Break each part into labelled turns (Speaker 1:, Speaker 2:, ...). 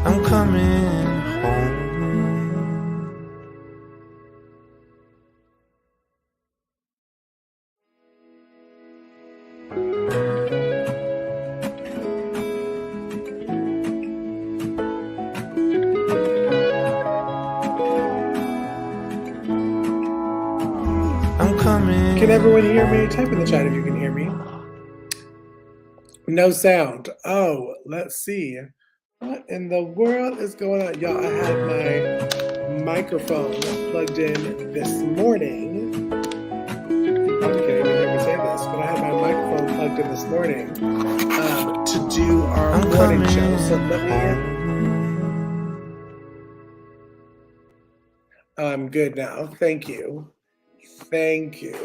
Speaker 1: I'm coming home. I'm coming.
Speaker 2: Can everyone hear me? Type in the chat if you can hear me. No sound. Oh, let's see. What in the world is going on? Y'all, I had my microphone plugged in this morning. You probably can't even hear me say this, but I had my microphone plugged in this morning to do our morning show. So let me... I'm good now. Thank you. Thank you.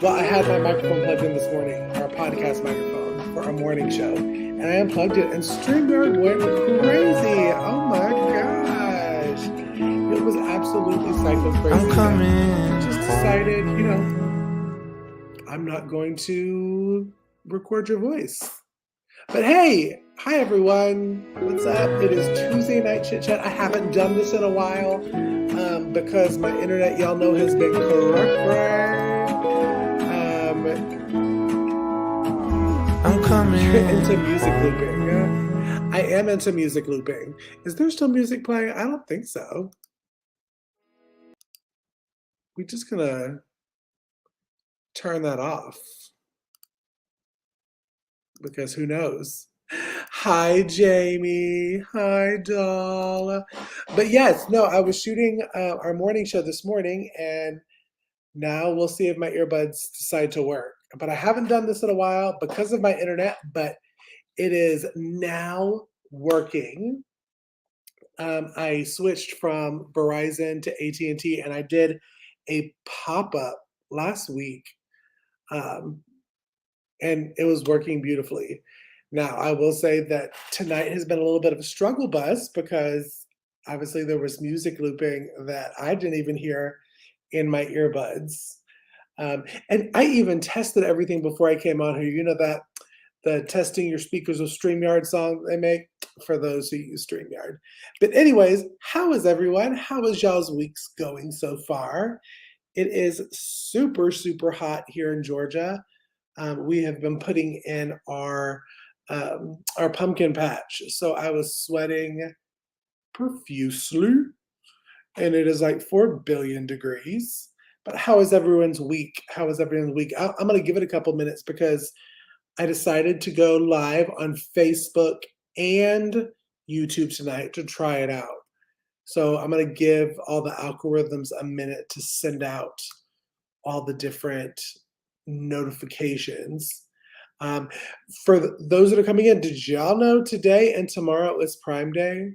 Speaker 2: Well, I had my microphone plugged in this morning, our podcast microphone for our morning show, and I unplugged it, and StreamYard went crazy. Oh my gosh. It was absolutely psycho crazy.
Speaker 1: I'm coming.
Speaker 2: I just decided, you know, I'm not going to record your voice. But hey, hi everyone. What's up? It is Tuesday night chit chat. I haven't done this in a while because my internet, y'all know, has been correct.
Speaker 1: I'm coming.
Speaker 2: You're into music looping. Yeah? I am into music looping. Is there still music playing? I don't think so. We're just gonna turn that off because who knows? Hi, Jamie. Hi, doll. But yes, no, I was shooting our morning show this morning, and now we'll see if my earbuds decide to work. But I haven't done this in a while because of my internet, but it is now working. I switched from Verizon to AT&T, and I did a pop-up last week, and it was working beautifully. Now, I will say that tonight has been a little bit of a struggle bus because obviously there was music looping that I didn't even hear in my earbuds. And I even tested everything before I came on here. You know that the testing your speakers with StreamYard song they make for those who use StreamYard. But anyways, how is everyone? How is y'all's weeks going so far? It is super, super hot here in Georgia. We have been putting in our pumpkin patch. So I was sweating profusely, and it is like 4 billion degrees. But how is everyone's week? How is everyone's week? I'm going to give it a couple minutes because I decided to go live on Facebook and YouTube tonight to try it out. So I'm going to give all the algorithms a minute to send out all the different notifications. For those that are coming in, did y'all know today and tomorrow is Prime Day?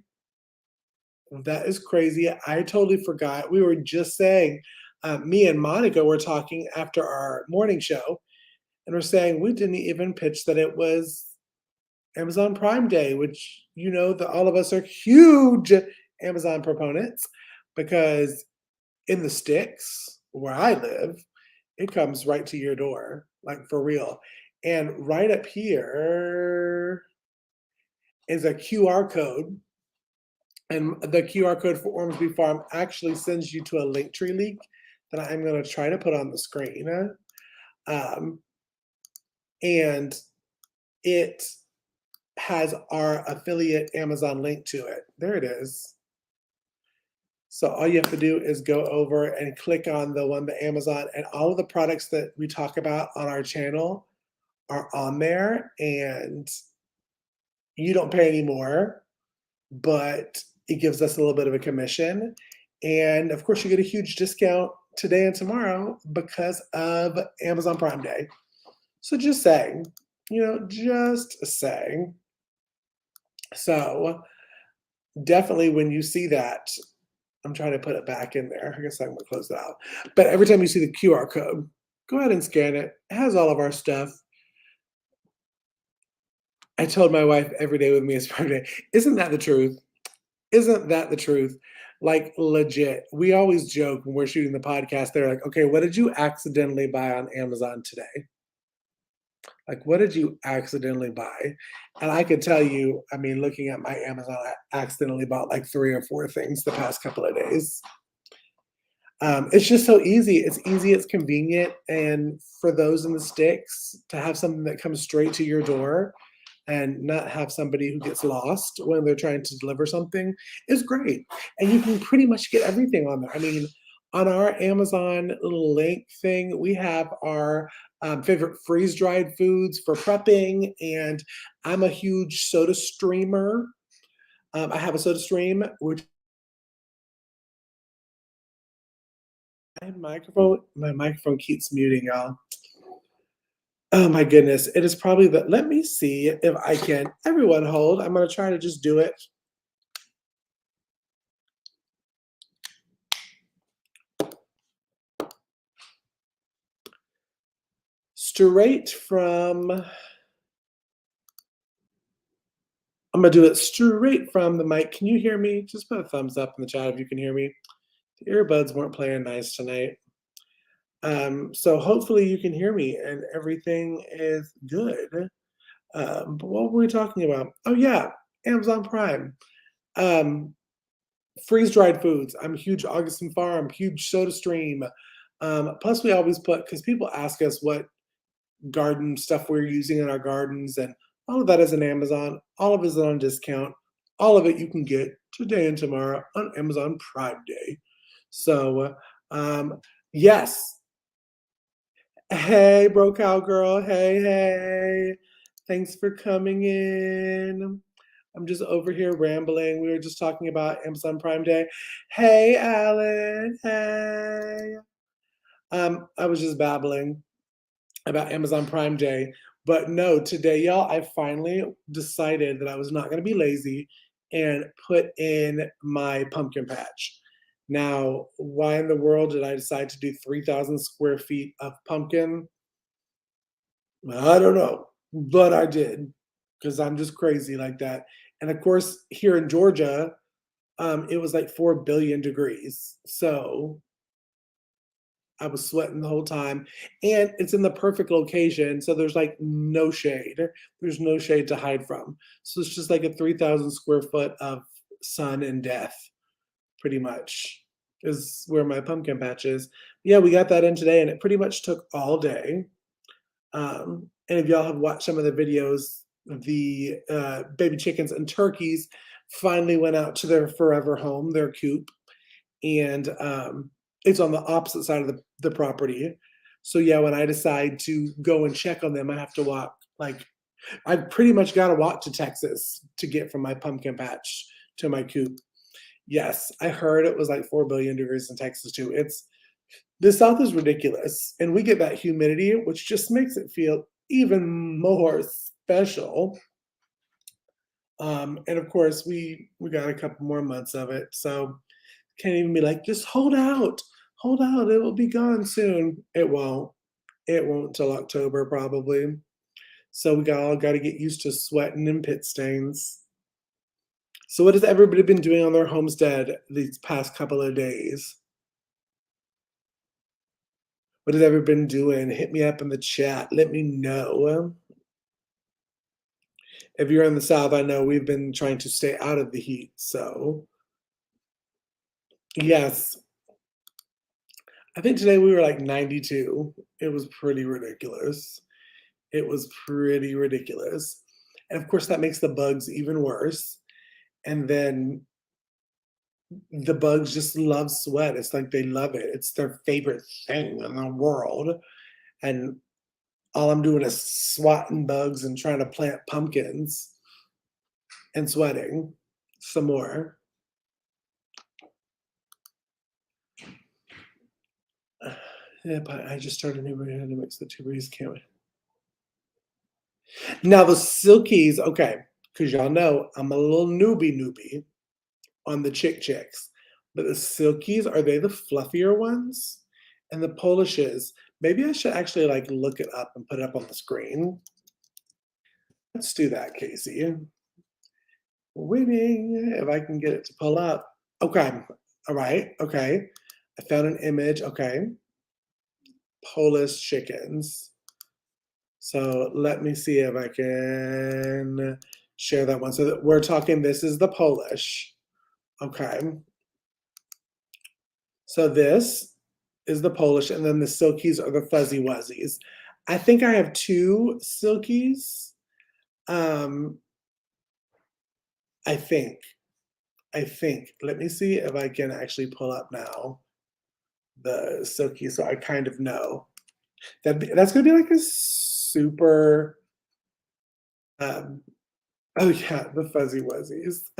Speaker 2: That is crazy. I totally forgot. We were just saying, me and Monica were talking after our morning show, and we're saying we didn't even pitch that it was Amazon Prime Day, which you know that all of us are huge Amazon proponents because in the sticks where I live, it comes right to your door, like for real. And right up here is a QR code. And the QR code for Ormsby Farm actually sends you to a Linktree link that I'm going to try to put on the screen. And it has our affiliate Amazon link to it. There it is. So all you have to do is go over and click on the one that Amazon, and all of the products that we talk about on our channel are on there, and you don't pay any more, but it gives us a little bit of a commission. And of course, you get a huge discount today and tomorrow because of Amazon Prime Day. So just saying, just saying. So definitely when you see that, I'm trying to put it back in there. I guess I'm going to close it out. But every time you see the QR code, go ahead and scan it. It has all of our stuff. I told my wife every day with me is Prime Day. Isn't that the truth? Isn't that the truth? Like legit. We always joke when we're shooting the podcast. They're like, okay, what did you accidentally buy on Amazon today? Like, what did you accidentally buy? And I could tell you, I mean, looking at my Amazon, I accidentally bought like 3 or 4 things the past couple of days. It's just so easy. It's easy, it's convenient, and for those in the sticks to have something that comes straight to your door and not have somebody who gets lost when they're trying to deliver something is great. And you can pretty much get everything on there. I mean, on our Amazon little link thing, we have our favorite freeze dried foods for prepping. And I'm a huge soda streamer. I have a soda stream, which my microphone keeps muting, y'all. Oh my goodness. It is probably the let me see if I can. Everyone hold. I'm gonna try to just do it. Straight from I'm gonna do it straight from the mic. Can you hear me? Just put a thumbs up in the chat if you can hear me. The earbuds weren't playing nice tonight. So hopefully you can hear me and everything is good. But what were we talking about? Oh yeah, Amazon Prime. Um, freeze dried foods. I'm a huge Augustin Farm, huge Soda Stream. Plus, we always put because people ask us what garden stuff we're using in our gardens, and all of that is on Amazon. All of it is on discount. All of it you can get today and tomorrow on Amazon Prime Day. So, yes. Hey, bro, cowgirl. Hey, hey. Thanks for coming in. I'm just over here rambling. We were just talking about Amazon Prime Day. Hey, Alan. Hey. I was just babbling about Amazon Prime Day. But no, today, y'all, I finally decided that I was not going to be lazy and put in my pumpkin patch. Now, why in the world did I decide to do 3,000 square feet of pumpkin? I don't know, but I did because I'm just crazy like that. And of course, here in Georgia, it was like 4 billion degrees. So I was sweating the whole time. And it's in the perfect location. So there's like no shade. There's no shade to hide from. So it's just like a 3,000 square foot of sun and death, pretty much, is where my pumpkin patch is. Yeah, we got that in today, and it pretty much took all day. And if y'all have watched some of the videos, the baby chickens and turkeys finally went out to their forever home, their coop, and it's on the opposite side of the property. So yeah, when I decide to go and check on them, I have to walk like I pretty much got to walk to Texas to get from my pumpkin patch to my coop. Yes, I heard it was like 4 billion degrees in Texas too. It's the South is ridiculous, and we get that humidity, which just makes it feel even more special. And of course, we got a couple more months of it, so can't even be like, just hold out, it will be gone soon. It won't. It won't till October probably. So we all got to get used to sweating and pit stains. So what has everybody been doing on their homestead these past couple of days? What has everybody been doing? Hit me up in the chat. Let me know. If you're in the South, I know we've been trying to stay out of the heat. So, yes, I think today we were like 92. It was pretty ridiculous. It was pretty ridiculous. And of course, that makes the bugs even worse. And then the bugs just love sweat. It's like they love it. It's their favorite thing in the world. And all I'm doing is swatting bugs and trying to plant pumpkins and sweating some more. Yeah, but I just started a new brand to mix the two breeds. Can't wait. Now the silkies, okay, because y'all know I'm a little newbie on the chicks. But the silkies, are they the fluffier ones? And the polishes, maybe I should actually like look it up and put it up on the screen. Let's do that, Casey. Waiting if I can get it to pull up. Okay. All right. Okay. I found an image. Okay. Polish chickens. So let me see if I can share that one. So that we're talking, this is the Polish. Okay. So this is the Polish, and then the Silkies are the Fuzzy Wuzzies. I think I have two Silkies. Um, I think. I think. Let me see if I can actually pull up now the Silkies so I kind of know. That's gonna be like a super um oh yeah, the Fuzzy Wuzzies.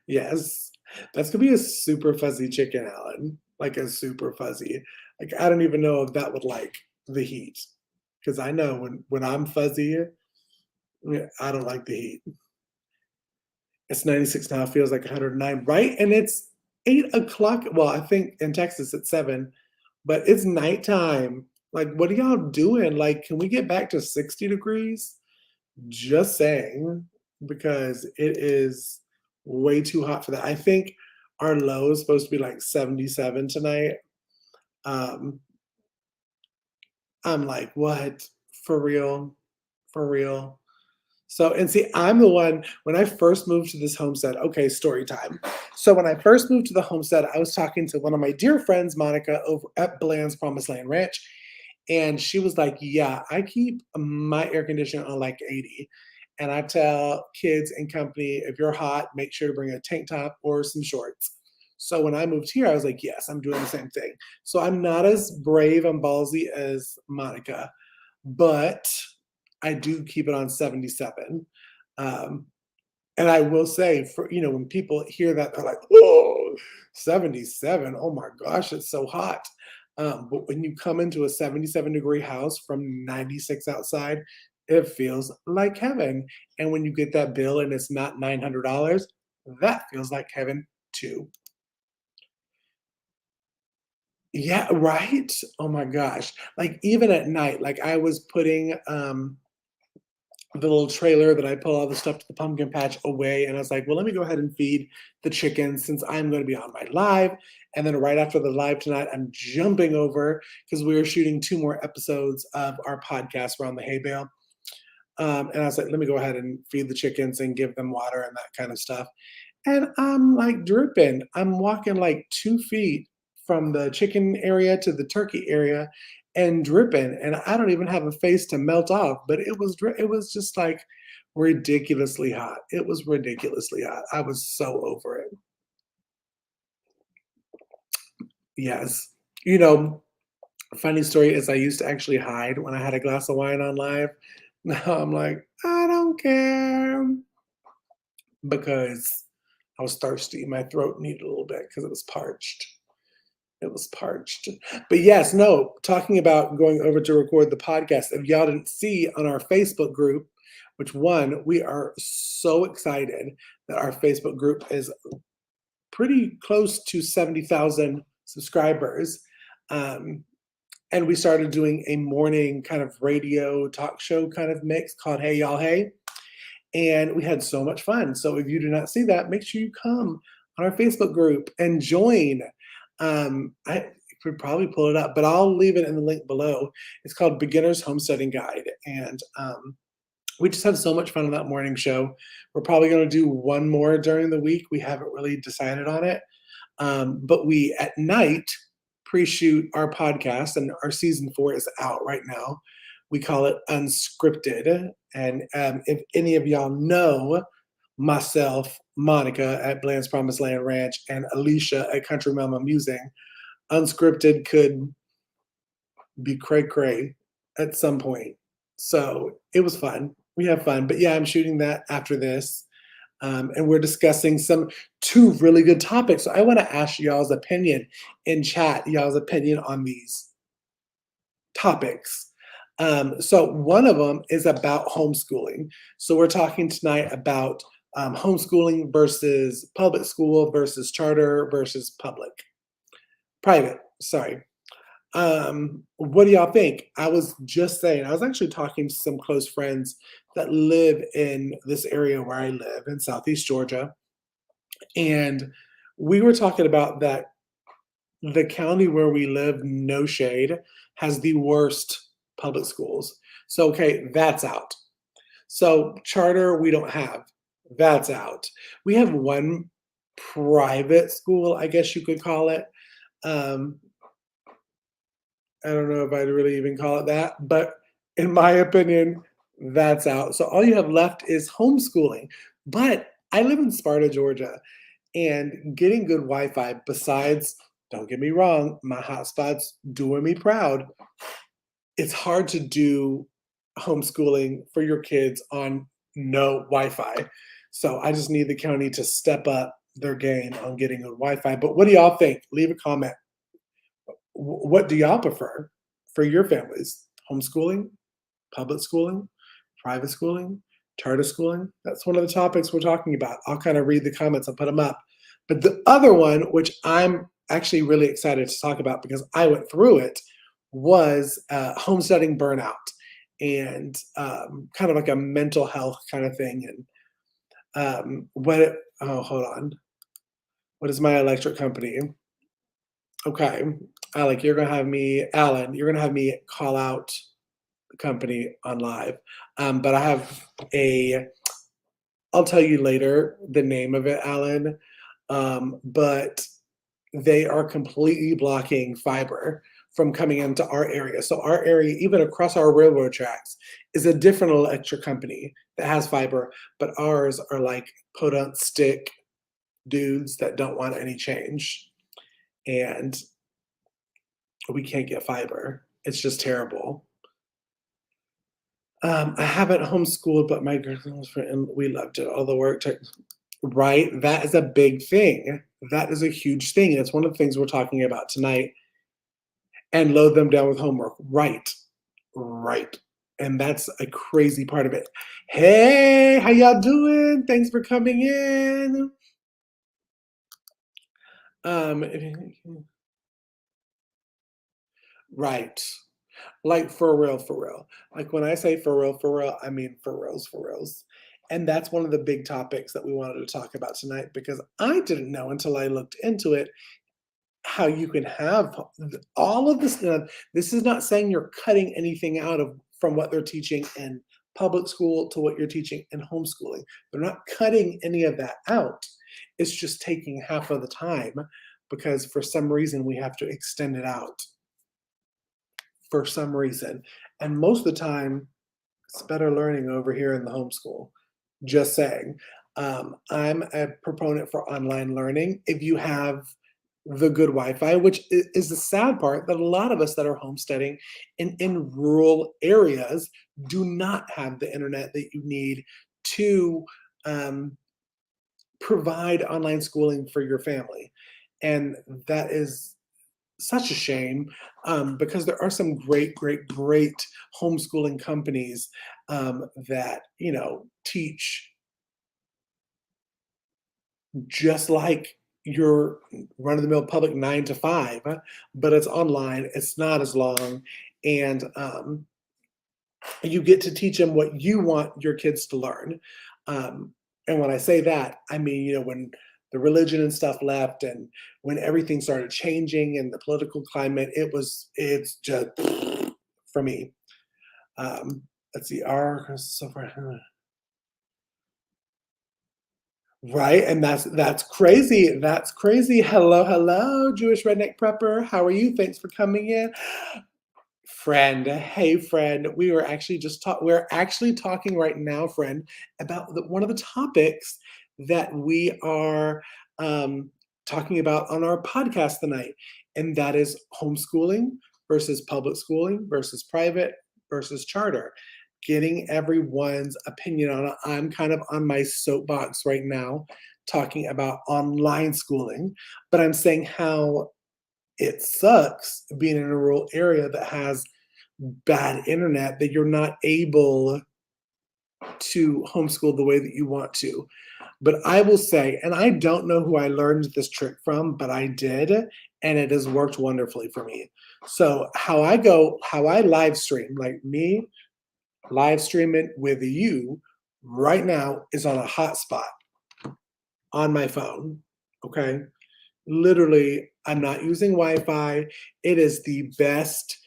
Speaker 2: Yes. That's gonna be a super fuzzy chicken, Alan, like a super fuzzy. Like, I don't even know if that would like the heat, because I know when I'm fuzzy, yeah, I don't like the heat. It's 96 now, it feels like 109, right? And it's 8 o'clock. Well, I think in Texas it's 7, but it's nighttime. Like, what are y'all doing? Like, can we get back to 60 degrees? Just saying, because it is way too hot for that. I think our low is supposed to be like 77 tonight. Um, I'm like, what? For real? For real? So, and see, I'm the one, when I first moved to this homestead, okay, story time. So, when I first moved to the homestead, I was talking to one of my dear friends, Monica, over at Bland's Promised Land Ranch. And she was like, yeah, I keep my air conditioner on like 80. And I tell kids and company, if you're hot, make sure to bring a tank top or some shorts. So when I moved here, I was like, yes, I'm doing the same thing. So I'm not as brave and ballsy as Monica, but I do keep it on 77. Um, and I will say, for when people hear that, they're like, "Oh, 77! Oh my gosh, it's so hot." But when you come into a 77-degree house from 96 outside, it feels like heaven. And when you get that bill and it's not $900, that feels like heaven too. Yeah, right? Oh my gosh. Like even at night, like I was putting the little trailer that I pull all the stuff to the pumpkin patch away. And I was like, well, let me go ahead and feed the chickens since I'm going to be on my live. And then right after the live tonight, I'm jumping over because we were shooting 2 more episodes of our podcast around the hay bale. And I was like, let me go ahead and feed the chickens and give them water and that kind of stuff. And I'm like dripping. I'm walking like 2 feet from the chicken area to the turkey area and dripping. And I don't even have a face to melt off, but it was just like ridiculously hot. It was ridiculously hot. I was so over it. Yes. You know, funny story is I used to actually hide when I had a glass of wine on live. Now I'm like, I don't care because I was thirsty. My throat needed a little bit because it was parched. It was parched. But yes, no, talking about going over to record the podcast, if y'all didn't see on our Facebook group, which one, we are so excited that our Facebook group is pretty close to 70,000 subscribers. Um, and we started doing a morning kind of radio talk show kind of mix called Hey Y'all Hey. And we had so much fun. So if you do not see that, make sure you come on our Facebook group and join. I could probably pull it up, but I'll leave it in the link below. It's called Beginner's Homesteading Guide. And we just had so much fun on that morning show. We're probably going to do one more during the week. We haven't really decided on it. But we, at night, pre-shoot our podcast, and our season 4 is out right now. We call it Unscripted. And if any of y'all know myself, Monica at Bland's Promised Land Ranch, and Alicia at Country Mama Musing, Unscripted could be cray cray at some point. So it was fun. We have fun. But yeah, I'm shooting that after this. And we're discussing 2 really good topics. So I want to ask y'all's opinion in chat, y'all's opinion on these topics. So one of them is about homeschooling. So we're talking tonight about homeschooling versus public school versus charter versus private. Sorry. What do y'all think? I was just saying, I was actually talking to some close friends that live in this area where I live in Southeast Georgia. And we were talking about that the county where we live, no shade, has the worst public schools. So, okay, that's out. So, charter, we don't have. That's out. We have one private school, I guess you could call it. Um, I don't know if I'd really even call it that, but in my opinion, that's out. So all you have left is homeschooling. But I live in Sparta, Georgia, and getting good Wi-Fi, besides, don't get me wrong, my hotspot's doing me proud. It's hard to do homeschooling for your kids on no Wi-Fi. So I just need the county to step up their game on getting good Wi-Fi. But what do y'all think? Leave a comment. What do y'all prefer for your families? Homeschooling, public schooling, private schooling, charter schooling? That's one of the topics we're talking about. I'll kind of read the comments and put them up. But the other one, which I'm actually really excited to talk about because I went through it, was homesteading burnout and kind of like a mental health kind of thing. And hold on. What is my electric company? Okay, Alec, Alan, you're gonna have me call out the company on live. But I'll tell you later the name of it, Alan. But they are completely blocking fiber from coming into our area. So our area, even across our railroad tracks, is a different electric company that has fiber, but ours are like podunk stick dudes that don't want any change. And we can't get fiber. It's just terrible. I haven't homeschooled, but my girls and we loved it. All the work took right. That is a big thing. That is a huge thing. And it's one of the things we're talking about tonight. And load them down with homework. Right. Right. And that's a crazy part of it. Hey, how y'all doing? Thanks for coming in. Um, right. Like for real. Like when I say for real, I mean for reals. And that's one of the big topics that we wanted to talk about tonight because I didn't know until I looked into it how you can have all of this. This is not saying you're cutting anything out of from what they're teaching in public school to what you're teaching in homeschooling. They're not cutting any of that out. It's just taking half of the time because for some reason we have to extend it out for some reason. And most of the time, it's better learning over here in the homeschool. Just saying. I'm a proponent for online learning. If you have the good Wi-Fi, which is the sad part that a lot of us that are homesteading in rural areas do not have the internet that you need to provide online schooling for your family. And that is such a shame because there are some great homeschooling companies that teach just like your run-of-the-mill public 9 to 5, but it's online. It's not as long, and you get to teach them what you want your kids to learn. And when I say that, I mean when the religion and stuff left, and when everything started changing in the political climate, it's just for me. Let's see, our so far. Right, and that's crazy. That's crazy. Hello, hello, Jewish redneck prepper. How are you? Thanks for coming in. Friend, hey friend. We're actually talking right now, friend, about one of the topics that we are talking about on our podcast tonight, and that is homeschooling versus public schooling versus private versus charter. Getting everyone's opinion on it. I'm kind of on my soapbox right now talking about online schooling, but I'm saying how it sucks being in a rural area that has bad internet, that you're not able to homeschool the way that you want to. But I will say, and I don't know who I learned this trick from, but I did, and it has worked wonderfully for me. So how I live stream, like me live streaming with you right now is on a hotspot on my phone. Okay. Literally, I'm not using Wi Fi. It is the best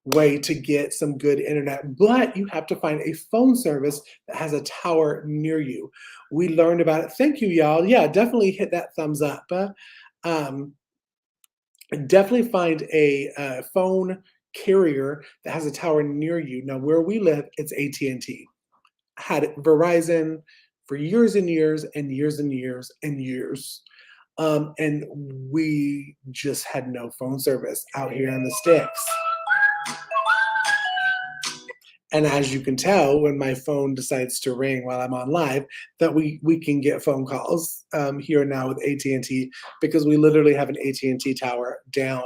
Speaker 2: way to get some good internet, but you have to find a phone service that has a tower near you. We learned about it. Thank you, y'all. Yeah, definitely hit that thumbs up. Um, Definitely find a phone carrier that has a tower near you. Now, where we live, it's AT&T. Had Verizon for years and years and years and years and years. And we just had no phone service out here in the sticks. And as you can tell, when my phone decides to ring while I'm on live, that we can get phone calls here now with AT&T because we literally have an AT&T tower down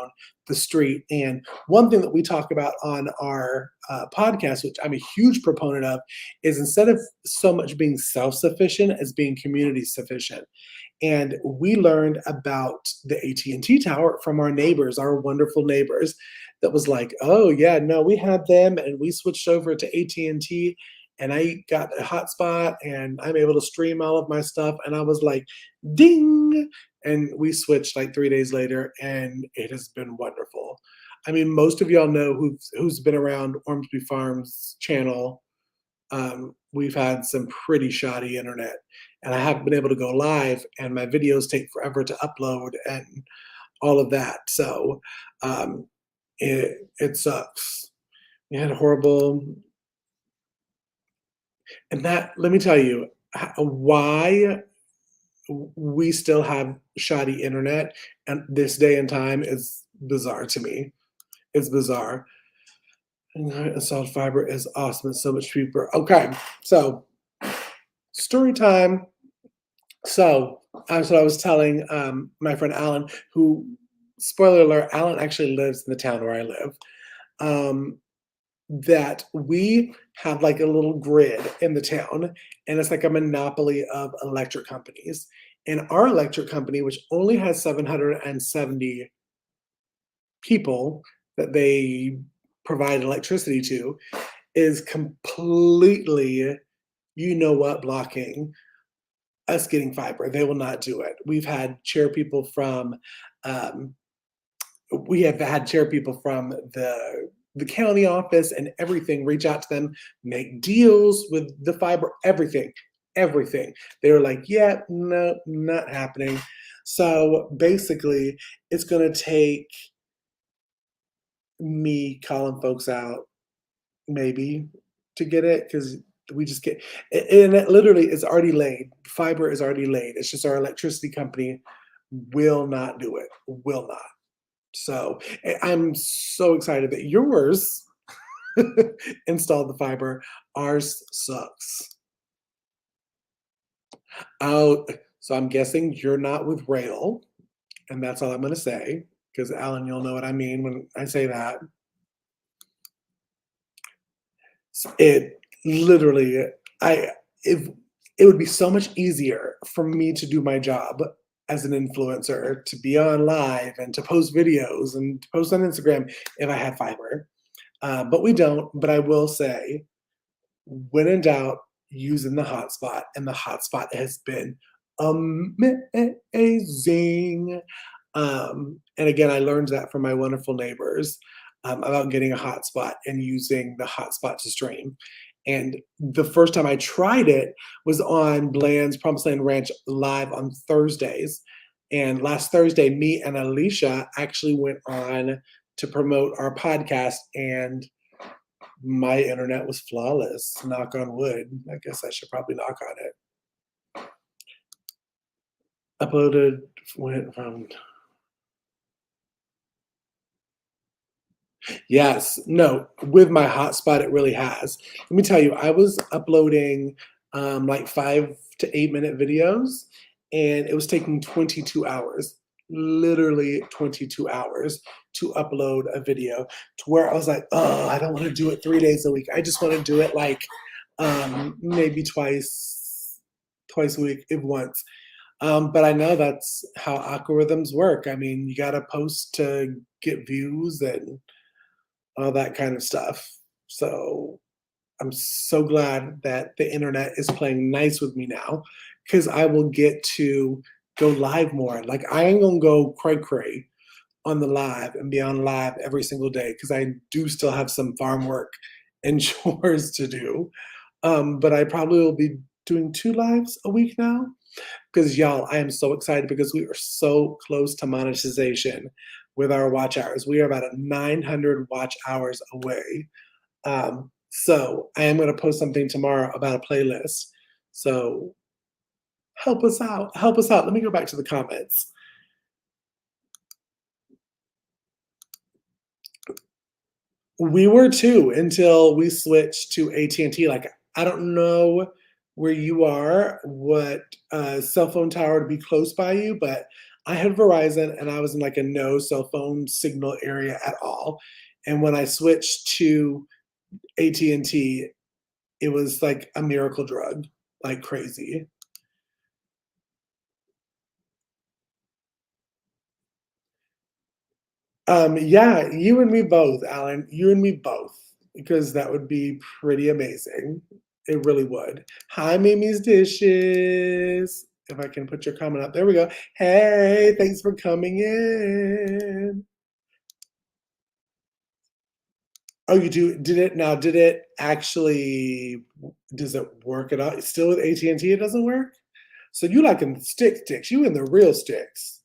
Speaker 2: the street. And one thing that we talk about on our podcast, which I'm a huge proponent of, is instead of so much being self-sufficient as being community sufficient. And we learned about the AT&T tower from our neighbors, our wonderful neighbors, that was like, oh yeah, no, we had them and we switched over to AT&T and I got a hotspot and I'm able to stream all of my stuff. And I was like, ding. And we switched like 3 days later and it has been wonderful. I mean, most of y'all know who's been around Ormsby Farms channel. We've had some pretty shoddy internet and I haven't been able to go live and my videos take forever to upload and all of that. So it sucks. We had a horrible, and that, let me tell you, why we still have shoddy internet and this day and time is bizarre to me. It's bizarre. And solid fiber is awesome. It's so much cheaper. Okay, so story time. So that's what I was telling my friend Alan, who, spoiler alert, Alan actually lives in the town where I live. That we have like a little grid in the town, and it's like a monopoly of electric companies. And our electric company, which only has 770 people that they provide electricity to, is completely, you know what, blocking us getting fiber. They will not do it. We've had chair people from um, we have had chair people from the county office and everything reach out to them, make deals with the fiber, everything. They were like, yeah, no, not happening. So basically, it's going to take me calling folks out maybe to get it because we just get, and it literally is already laid. Fiber is already laid. It's just our electricity company will not do it, will not. So I'm so excited that yours installed the fiber. Ours sucks. Oh, so I'm guessing you're not with rail, and that's all I'm going to say. Because Alan, you'll know what I mean when I say that. It literally, I if it would be so much easier for me to do my job as an influencer, to be on live and to post videos and to post on Instagram if I had fiber. But we don't. But I will say, when in doubt, using the hotspot, and the hotspot has been amazing. And again, I learned that from my wonderful neighbors about getting a hotspot and using the hotspot to stream. And the first time I tried it was on Bland's Promised Land Ranch live on Thursdays. And last Thursday, me and Alicia actually went on to promote our podcast, and my internet was flawless. Knock on wood. I guess I should probably knock on it. Uploaded, went from. Yes, no, with my hotspot, it really has. Let me tell you, I was uploading like 5 to 8 minute videos, and it was taking 22 hours, literally 22 hours to upload a video, to where I was like, oh, I don't want to do it 3 days a week. I just want to do it like maybe twice a week, if once. But I know that's how algorithms work. I mean, you got to post to get views and all that kind of stuff. So I'm so glad that the internet is playing nice with me now, because I will get to go live more. Like, I ain't gonna go cray cray. on the live and be on live every single day because I do still have some farm work and chores to do. But I probably will be doing 2 lives a week now because y'all, I am so excited because we are so close to monetization with our watch hours. We are about at 900 watch hours away. So I am going to post something tomorrow about a playlist. So help us out. Help us out. Let me go back to the comments. We were too until we switched to AT&T. Like, I don't know where you are, what cell phone tower to be close by you, but I had Verizon and I was in like a no cell phone signal area at all. And when I switched to AT&T, it was like a miracle drug, like crazy. Yeah, you and me both, Alan. You and me both, because that would be pretty amazing. It really would. Hi, Mimi's Dishes. If I can put your comment up. There we go. Hey, thanks for coming in. Oh, you do did it now, did it actually does it work at all? It's still with AT&T it doesn't work? So you like in sticks. You in the real sticks.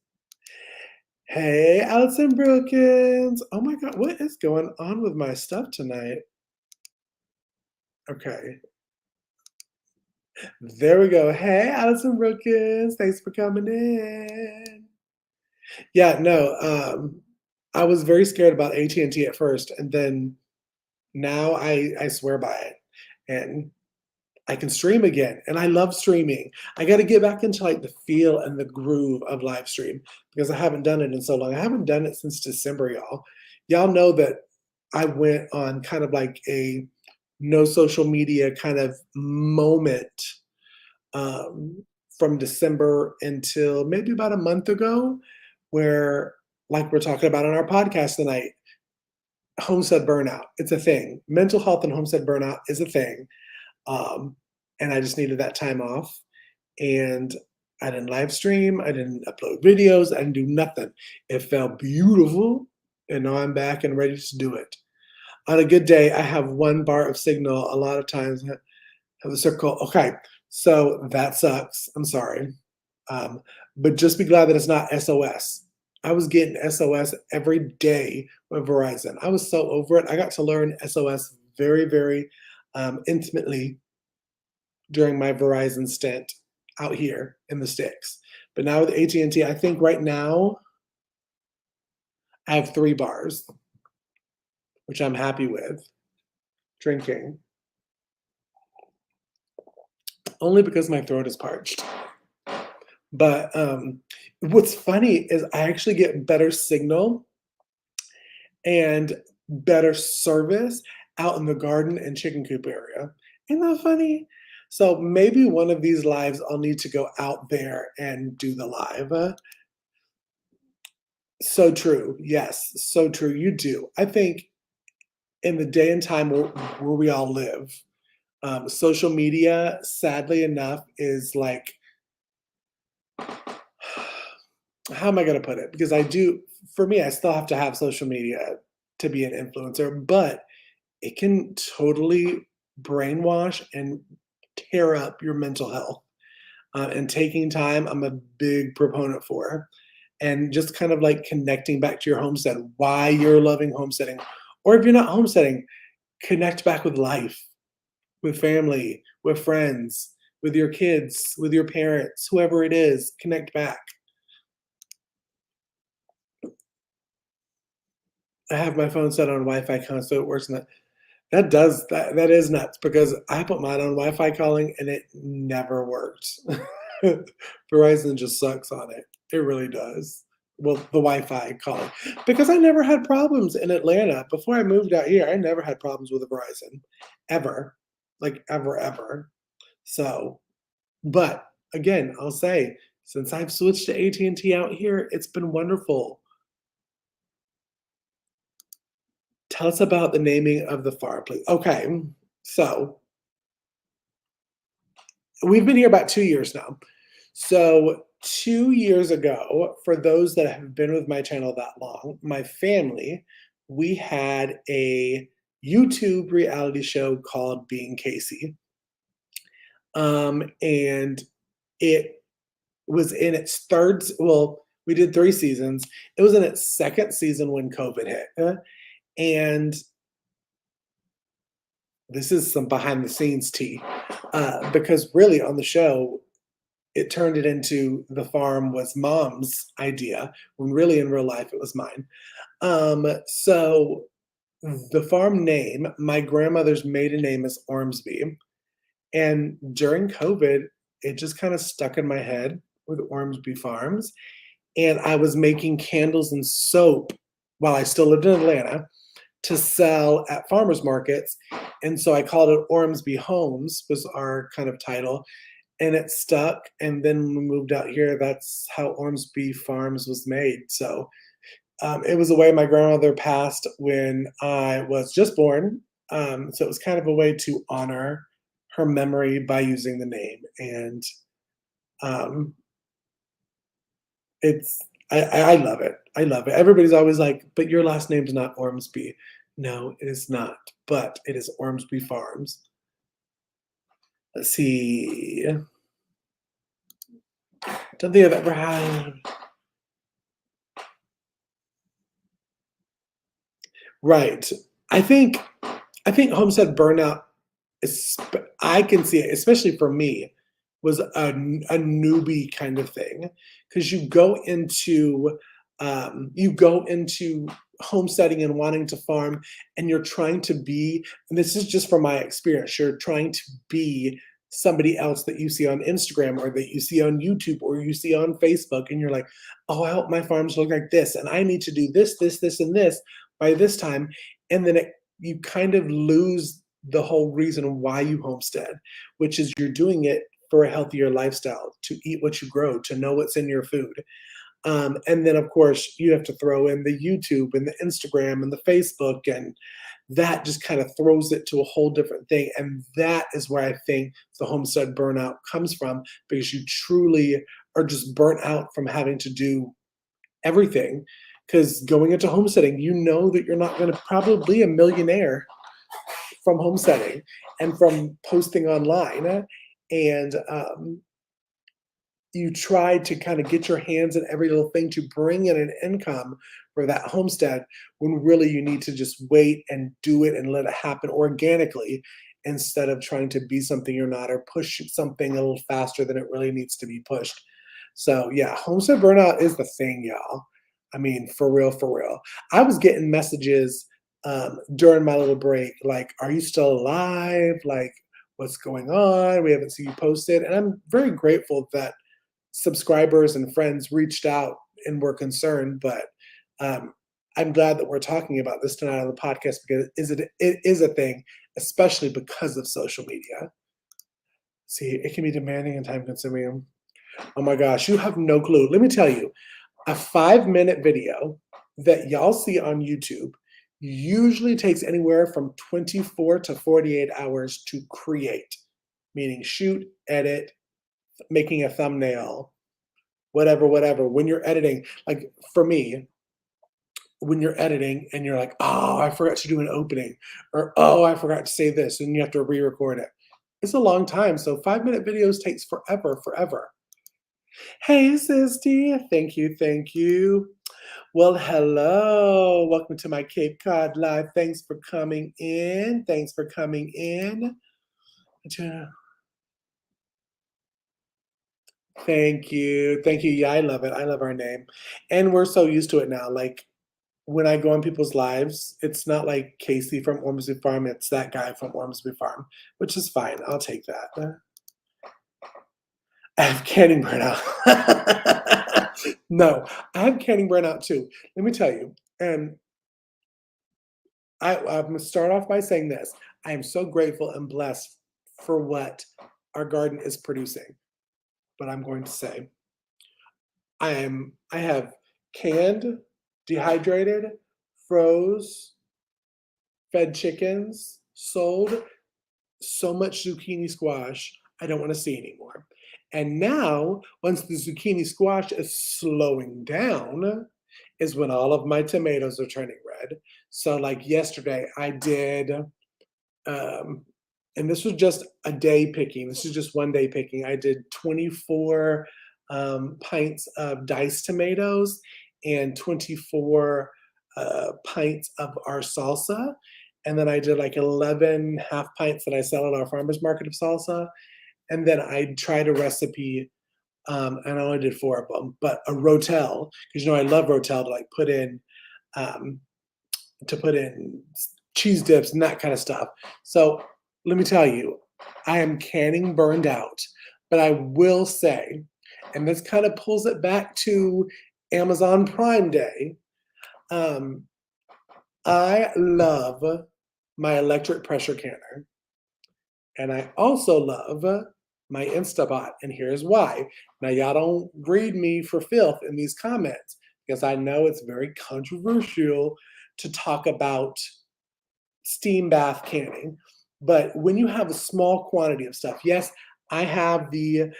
Speaker 2: Hey, Allison Brookins. Oh my God, what is going on with my stuff tonight? Okay, there we go. Hey, Allison Brookins. Thanks for coming in. Yeah, no, I was very scared about AT&T at first, and then now I swear by it. And I can stream again, and I love streaming. I got to get back into like the feel and the groove of live stream because I haven't done it in so long. I haven't done it since December, y'all. Y'all know that I went on kind of like a no social media kind of moment um, from December until maybe about a month ago, where, like we're talking about on our podcast tonight, homestead burnout. It's a thing. Mental health and homestead burnout is a thing. Um, and I just needed that time off. And I didn't live stream. I didn't upload videos. I didn't do nothing. It felt beautiful. And now I'm back and ready to do it. On a good day, I have 1 bar of signal. A lot of times, I have a circle. Okay, so that sucks. I'm sorry. Um, but just be glad that it's not SOS. I was getting SOS every day with Verizon. I was so over it. I got to learn SOS very, very intimately during my Verizon stint out here in the sticks. But now with AT&T, I think right now I have 3 bars, which I'm happy with drinking, only because my throat is parched. But what's funny is I actually get better signal and better service out in the garden and chicken coop area. Isn't that funny? So maybe one of these lives I'll need to go out there and do the live. So true. Yes, so true. You do. I think in the day and time where we all live, social media, sadly enough, is like, how am I going to put it? Because I do, for me, I still have to have social media to be an influencer, but it can totally brainwash and tear up your mental health. And taking time, I'm a big proponent for. And just kind of like connecting back to your homestead, why you're loving homesteading. Or if you're not homesteading, connect back with life, with family, with friends, with your kids, with your parents, whoever it is, connect back. I have my phone set on Wi-Fi calling, so it works. That is nuts because I put mine on Wi-Fi calling and it never worked. Verizon just sucks on it. It really does. Well, the Wi-Fi calling because I never had problems in Atlanta before I moved out here. I never had problems with Verizon, ever, like ever, ever. So, but again, I'll say since I've switched to AT&T out here, it's been wonderful. Tell us about the naming of the farm, please. Okay, so we've been here about 2 years now. So 2 years ago, for those that have been with my channel that long, my family, we had a YouTube reality show called Being Casey. And it was in its well, we did 3 seasons. It was in its 2nd season when COVID hit, and this is some behind the scenes tea, because really on the show, it turned it into the farm was mom's idea, when really in real life it was mine. So the farm name, my grandmother's maiden name is Ormsby, and during COVID, it just kinda stuck in my head with Ormsby Farms, and I was making candles and soap while I still lived in Atlanta to sell at farmers markets, and so I called it Ormsby Homes was our kind of title, and it stuck, and then when we moved out here, that's how Ormsby Farms was made. So, it was a way my grandmother passed when I was just born, so it was kind of a way to honor her memory by using the name, and, um, it's I love it, I love it. Everybody's always like, "But your last name's not Ormsby." No, it is not, but it is Ormsby Farms. Let's see. Don't think I've ever had. Right. I think homestead burnout I can see it, especially for me, was a newbie kind of thing, because you go into homesteading and wanting to farm, and you're trying to be, and this is just from my experience, you're trying to be somebody else that you see on Instagram or that you see on YouTube or you see on Facebook, and you're like, "Oh, I hope my farms look like this, and I need to do this, this, this, and this by this time," and then you kind of lose the whole reason why you homestead, which is you're doing it for a healthier lifestyle, to eat what you grow, to know what's in your food. And then, of course, you have to throw in the YouTube and the Instagram and the Facebook, and that just kind of throws it to a whole different thing. And that is where I think the homestead burnout comes from, because you truly are just burnt out from having to do everything. Because going into homesteading, you know that you're not going to probably be a millionaire from homesteading and from posting online. And you try to kind of get your hands in every little thing to bring in an income for that homestead, when really you need to just wait and do it and let it happen organically, instead of trying to be something you're not or push something a little faster than it really needs to be pushed. So yeah, homestead burnout is the thing, y'all. I mean, for real, for real. I was getting messages during my little break, like, "Are you still alive? Like, what's going on? We haven't seen you posted." And I'm very grateful that subscribers and friends reached out and were concerned, but um, I'm glad that we're talking about this tonight on the podcast, because it is a thing, especially because of social media. See, it can be demanding and time consuming. Oh my gosh, you have no clue. Let me tell you, a 5-minute video that y'all see on YouTube usually takes anywhere from 24 to 48 hours to create, meaning shoot, edit, making a thumbnail, whatever, whatever. When you're editing, like for me, when you're editing and you're like, "Oh, I forgot to do an opening," or, "Oh, I forgot to say this," and you have to re-record it. It's a long time. So 5-minute videos takes forever, forever. Hey, Sisty. Thank you, thank you. Well, hello. Welcome to my Cape Cod Live. Thanks for coming in. Thanks for coming in. Thank you. Thank you. Yeah, I love it. I love our name. And we're so used to it now. Like when I go on people's lives, it's not like Casey from Ormsby Farm, it's that guy from Ormsby Farm, which is fine. I'll take that. I have canning burnout. No, I have canning burnout too. Let me tell you. And I'm gonna start off by saying this. I am so grateful and blessed for what our garden is producing. But I'm going to say I have canned, dehydrated, froze, fed chickens, sold so much zucchini squash. I don't want to see anymore. And now, once the zucchini squash is slowing down, is when all of my tomatoes are turning red. So, like yesterday, I did, um, and this was just a day picking. This is just one day picking. I did 24 pints of diced tomatoes and 24 pints of our salsa. And then I did like 11 half pints that I sell at our farmer's market of salsa. And then I tried a recipe, and I only did 4 of them, but a rotel, because I love rotel to like um, put in cheese dips and that kind of stuff. So let me tell you, I am canning burned out, but I will say, and this kind of pulls it back to Amazon Prime Day. Um, I love my electric pressure canner. And I also love my Instapot, and here's why. Now, y'all don't read me for filth in these comments because I know it's very controversial to talk about steam bath canning. But when you have a small quantity of stuff, yes, I have the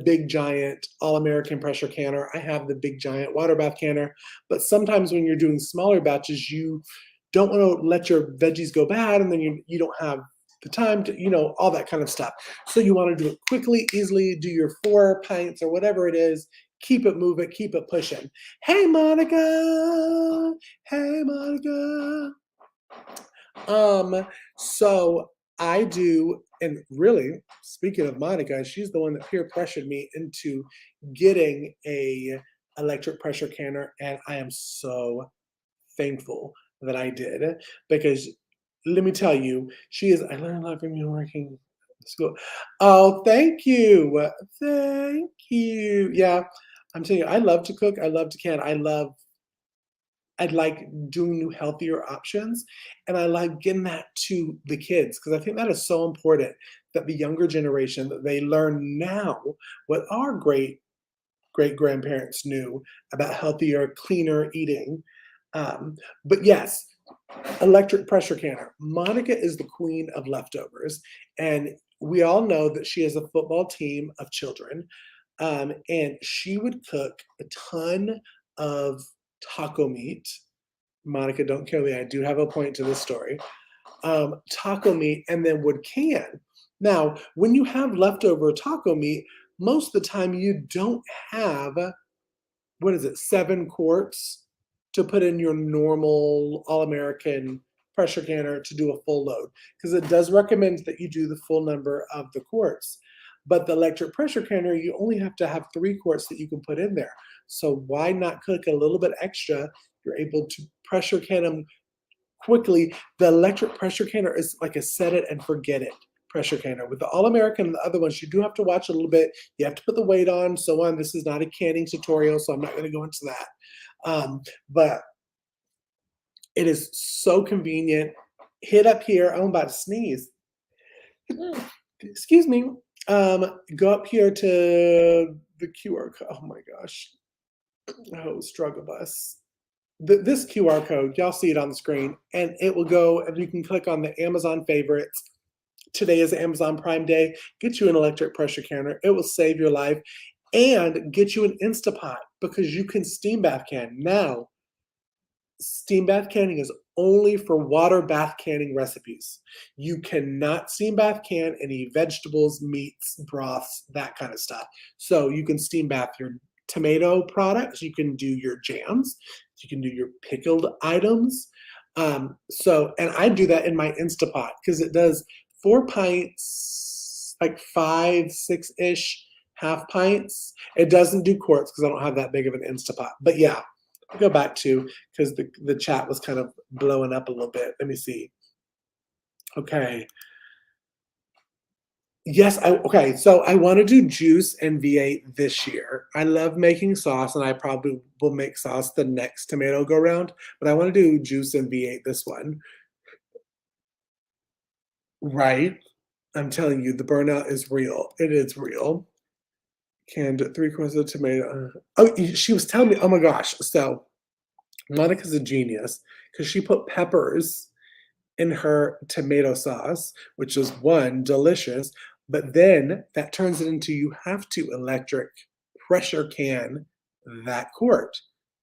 Speaker 2: big giant all American pressure canner. I have the big giant water bath canner. But sometimes when you're doing smaller batches, you don't want to let your veggies go bad, and then you don't have the time to, all that kind of stuff. So you want to do it quickly, easily, do your 4 pints or whatever it is, keep it moving, keep it pushing. Hey, Monica. Hey, Monica. So I do, and really, speaking of Monica, she's the one that peer pressured me into getting a electric pressure canner, and I am so thankful that I did because let me tell you, she is. I learned a lot from you working at school. Oh, thank you, thank you. Yeah, I'm telling you, I love to cook. I love to can. I like doing new healthier options, and I like getting that to the kids because I think that is so important that the younger generation that they learn now what our great grandparents knew about healthier, cleaner eating. But yes, electric pressure canner. Monica is the queen of leftovers, and we all know that she has a football team of children, and she would cook a ton of taco meat. Monica, don't kill me. I do have a point to this story. Taco meat, and then would can. Now, when you have leftover taco meat, most of the time you don't have, what is it, 7 quarts to put in your normal all American pressure canner to do a full load because it does recommend that you do the full number of the quarts. But the electric pressure canner, you only have to have 3 quarts that you can put in there. So why not cook a little bit extra? You're able to pressure can them quickly. The electric pressure canner is like a set it and forget it pressure canner. With the All American and the other ones, you do have to watch a little bit. You have to put the weight on, so on. This is not a canning tutorial, so I'm not going to go into that. But it is so convenient. Hit up here. I'm about to sneeze. Excuse me. Go up here to the QR code. Oh my gosh. Oh, struggle bus. This QR code, y'all see it on the screen, and it will go, and you can click on the Amazon favorites. Today is Amazon Prime Day. Get you an electric pressure canner. It will save your life, and get you an Instapot because you can steam bath can. Now, steam bath canning is only for water bath canning recipes. You cannot steam bath can any vegetables, meats, broths, that kind of stuff. So you can steam bath your tomato products, you can do your jams, you can do your pickled items. And I do that in my Instapot because it does 4 pints, like 5, 6-ish half pints. It doesn't do quarts because I don't have that big of an Instapot. But yeah, go back to because the chat was kind of blowing up a little bit. Let me see. Okay. Yes, okay, so I want to do juice and V8 this year. I love making sauce, and I probably will make sauce the next tomato go round, but I want to do juice and V8 this one. Right? I'm telling you, the burnout is real. It is real. Canned 3/4 of tomato. Oh, she was telling me, oh my gosh. So Monica's a genius because she put peppers in her tomato sauce, which is one delicious, But then that turns it into you have to electric pressure can that quart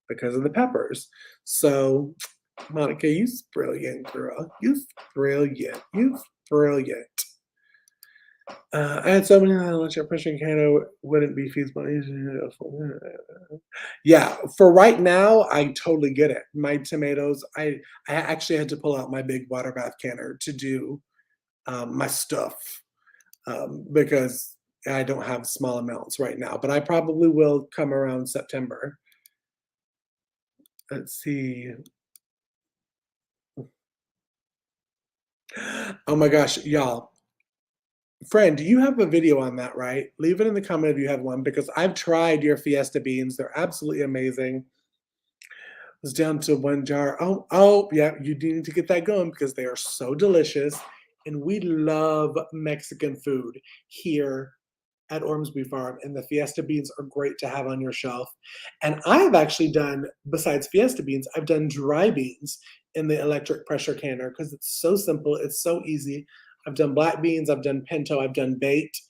Speaker 2: because of the peppers. So, Monica, you're brilliant, girl. You're brilliant. You're brilliant. I had so many electric pressure can wouldn't be feasible. Yeah, for right now, I totally get it. My tomatoes, I actually had to pull out my big water bath canner to do my stuff because I don't have small amounts right now, but I probably will come around September. Let's see. Oh my gosh, y'all. Friend, do you have a video on that, right? Leave it in the comment if you have one because I've tried your Fiesta beans. They're absolutely amazing. It's down to 1 jar. Oh, yeah, you do need to get that going because they are so delicious. And we love Mexican food here at Ormsby Farm, and the Fiesta beans are great to have on your shelf. And I have actually done, besides Fiesta beans, I've done dry beans in the electric pressure canner because it's so simple, it's so easy. I've done black beans, I've done pinto, I've done baked,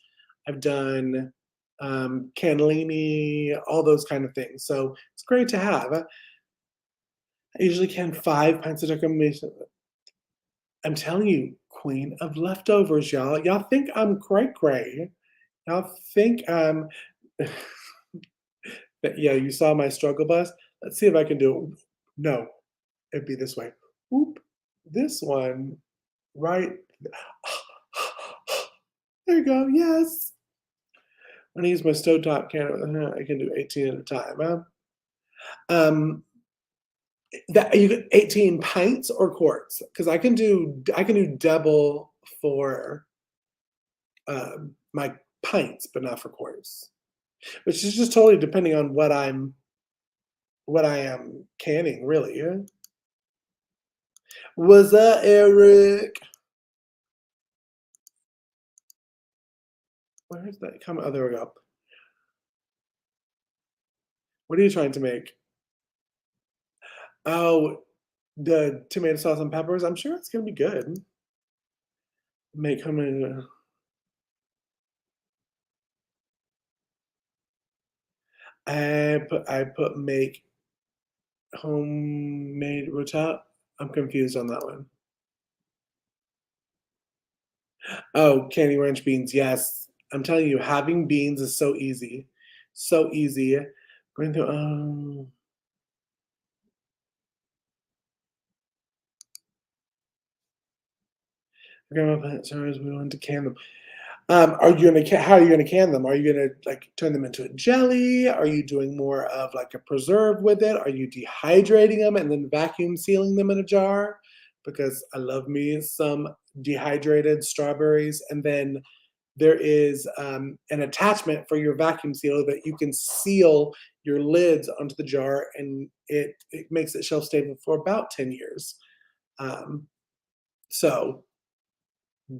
Speaker 2: I've done cannellini, all those kind of things. So it's great to have. I usually can 5 pints of combination. I'm telling you, queen of leftovers, y'all. Y'all think I'm cray cray. Y'all think I'm but yeah, you saw my struggle bus. Let's see if I can do it. No, it'd be this way. Whoop. This one, right. There you go. Yes. I'm gonna use my stovetop can. I can do 18 at a time. Huh? That you get 18 pints or quarts because I can do double for my pints, but not for quarts. Which is just totally depending on what I am canning, really. Yeah. Was that Eric? Where's that comment? Oh, there we go. What are you trying to make? Oh, the tomato sauce and peppers. I'm sure it's gonna be good. Make how many? I put make homemade rotelle. I'm confused on that one. Oh, candy ranch beans. Yes, I'm telling you, having beans is so easy, so easy. Going through. Grandma plant sorry, we want to can them. Are you gonna how are you gonna can them? Are you gonna like turn them into a jelly? Are you doing more of like a preserve with it? Are you dehydrating them and then vacuum sealing them in a jar? Because I love me some dehydrated strawberries. And then there is an attachment for your vacuum sealer that you can seal your lids onto the jar, and it makes it shelf stable for about 10 years. Um, so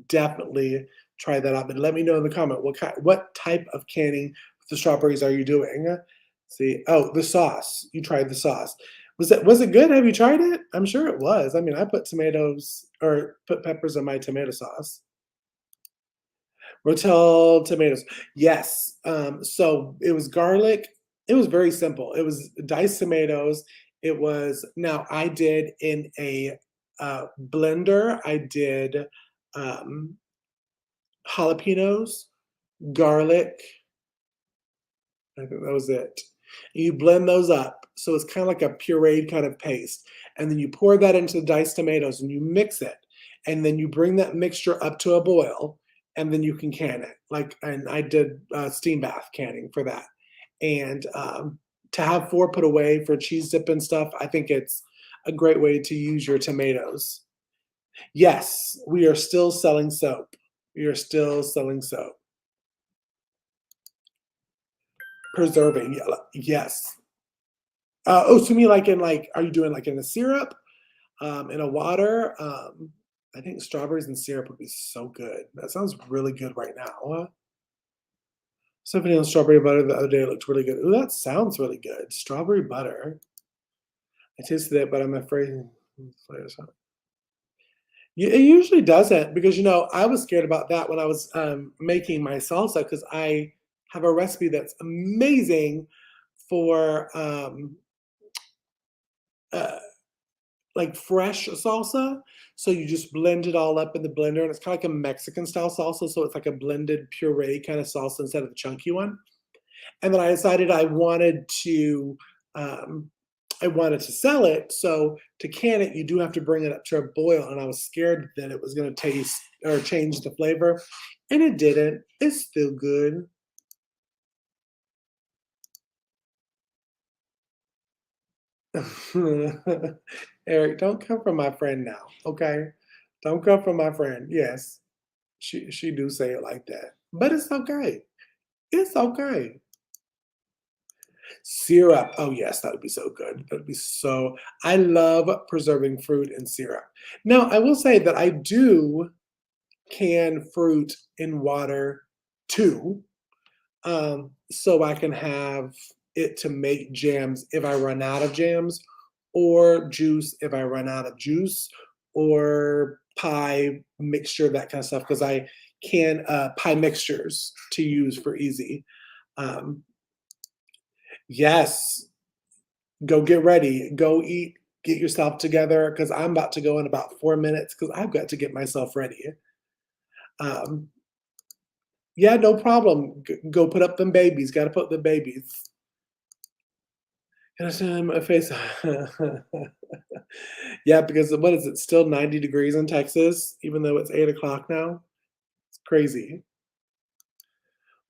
Speaker 2: definitely try that out. But let me know in the comment what type of canning with the strawberries are you doing? See, oh, the sauce. You tried the sauce. Was it good? Have you tried it? I'm sure it was. I mean, I put tomatoes or put peppers in my tomato sauce. Rotel tomatoes. Yes. So it was garlic. It was very simple. It was diced tomatoes. It was now I did in a blender. I did um, jalapenos, garlic. I think that was it. And you blend those up. So it's kind of like a pureed kind of paste. And then you pour that into the diced tomatoes and you mix it. And then you bring that mixture up to a boil and then you can can it. And I did steam bath canning for that. And to have 4 put away for cheese dip and stuff, I think it's a great way to use your tomatoes. Yes, we are still selling soap. We are still selling soap. Preserving, yeah, yes. Oh, to me, are you doing like in a syrup, in a water? I think strawberries and syrup would be so good. That sounds really good right now. Something on strawberry butter the other day looked really good. Ooh, that sounds really good. Strawberry butter. I tasted it, but I'm afraid. It usually doesn't because, I was scared about that when I was, making my salsa because I have a recipe that's amazing for, uh, like, fresh salsa. So you just blend it all up in the blender, and it's kinda like a Mexican style salsa, so it's like a blended puree kinda salsa instead of the chunky one. And then I decided um, I wanted to sell it, so to can it, you do have to bring it up to a boil, and I was scared that it was gonna taste or change the flavor, and it didn't. It's still good. Eric, don't come for my friend now, okay? Don't come for my friend. Yes, she do say it like that, but it's okay. It's okay. Syrup. Oh, yes, that would be so good. That would be so I love preserving fruit in syrup. Now, I will say that I do can fruit in water too, so I can have it to make jams if I run out of jams, or juice if I run out of juice, or pie mixture, that kind of stuff, because I can, pie mixtures to use for easy. Um, yes, go get ready, go eat, get yourself together, because I'm about to go in about 4 minutes, because I've got to get myself ready. Um, yeah, no problem. Go put up them babies. Got to put the babies. Gotta show my face. Yeah, because what is it? Still 90 degrees in Texas, even though it's 8 o'clock now. It's crazy.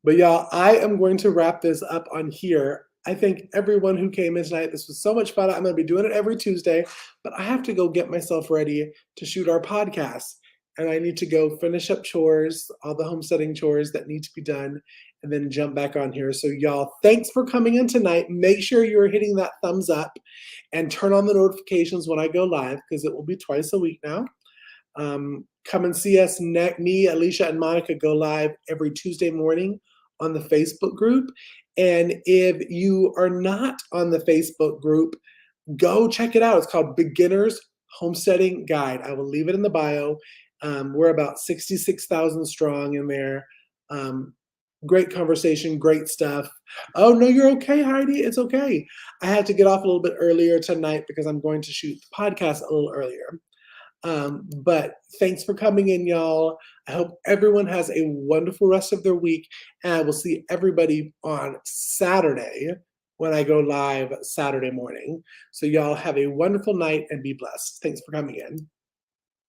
Speaker 2: But y'all, I am going to wrap this up on here. I thank everyone who came in tonight. This was so much fun. I'm going to be doing it every Tuesday, but I have to go get myself ready to shoot our podcast. And I need to go finish up chores, all the homesteading chores that need to be done, and then jump back on here. So, y'all, thanks for coming in tonight. Make sure you're hitting that thumbs up and turn on the notifications when I go live because it will be twice a week now. Come and see us, me, Alicia, and Monica go live every Tuesday morning on the Facebook group. And if you are not on the Facebook group, go check it out. It's called Beginner's Homesteading Guide. I will leave it in the bio. We're about 66,000 strong in there. Um, Great conversation, great stuff. Oh, no, you're okay, Heidi. It's okay. I had to get off a little bit earlier tonight because I'm going to shoot the podcast a little earlier. But thanks for coming in, y'all. I hope everyone has a wonderful rest of their week. And I will see everybody on Saturday when I go live Saturday morning. So, y'all have a wonderful night and be blessed. Thanks for coming in.